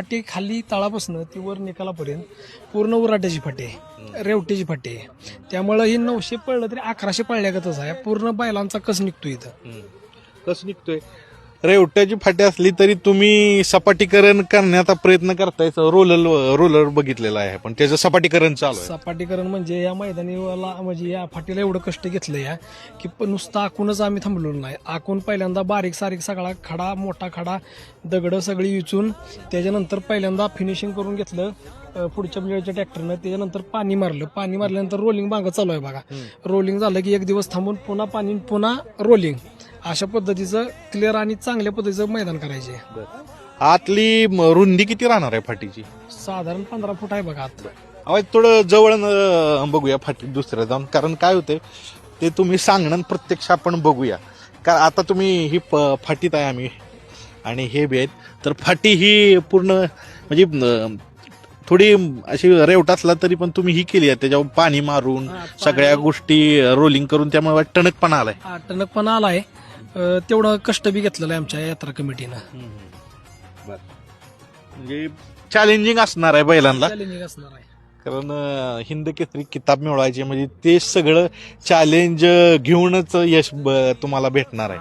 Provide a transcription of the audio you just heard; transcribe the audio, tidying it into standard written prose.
फाटी खाली तळापासून ती वर निकालापर्यंत पूर्ण उराट्याची फाटी आहे, रेवटीची फाटी आहे. त्यामुळं ही 900 पळलं तरी 1100 पळल्यागतच आहे. पूर्ण बैलांचा कस निघतो इथं. कसं निघतोय रेवट्याची फाटी असली तरी तुम्ही सपाटीकरण करण्याचा प्रयत्न करताय. रोलर बघितलेला आहे पण त्याचं सपाटीकरण चालू आहे. सपाटीकरण म्हणजे या मैदानीला म्हणजे या फाटीला एवढं कष्ट घेतलं या की नुसतं आखूनच आम्ही थांबलो नाही. आखून पहिल्यांदा बारीक सारीक सगळा खडा मोठा खडा दगडं सगळी विचून त्याच्यानंतर पहिल्यांदा फिनिशिंग करून घेतलं पुढच्या बिळच्या ट्रॅक्टरनं. त्याच्यानंतर पाणी मारल्यानंतर रोलिंग मागं चालू आहे बघा. रोलिंग झालं की एक दिवस थांबून पुन्हा पाणी पुन्हा रोलिंग अशा पद्धतीचं क्लिअर आणि चांगल्या पद्धतीचं मैदान करायचे. आतली रुंदी किती राहणार आहे फाटीची? साधारण 15 फूट आहे बघा आत. अहो थोडं जवळ बघूया फाटी दुसऱ्या जाऊन. कारण काय होते ते तुम्ही सांगणं प्रत्यक्ष आपण बघूया. कारण आता तुम्ही ही फाटीत आहे आम्ही आणि हे बी आहेत. तर फाटी ही पूर्ण म्हणजे थोडी अशी रेवट असला तरी पण तुम्ही ही केली आहे त्याच्यावर पाणी मारून सगळ्या गोष्टी रोलिंग करून त्यामुळे टणकपणा आलाय. टणकपणा आलाय. तेवढं कष्ट बी घेतलेलं आहे आमच्या यात्रा कमिटीनं. म्हणजे चॅलेंजिंग असणार आहे बैलांना. चॅलेंजिंग असणार आहे. कारण हिंद केसरी किताब मिळवायचे म्हणजे ते सगळं चॅलेंज घेऊनच यश तुम्हाला भेटणार आहे.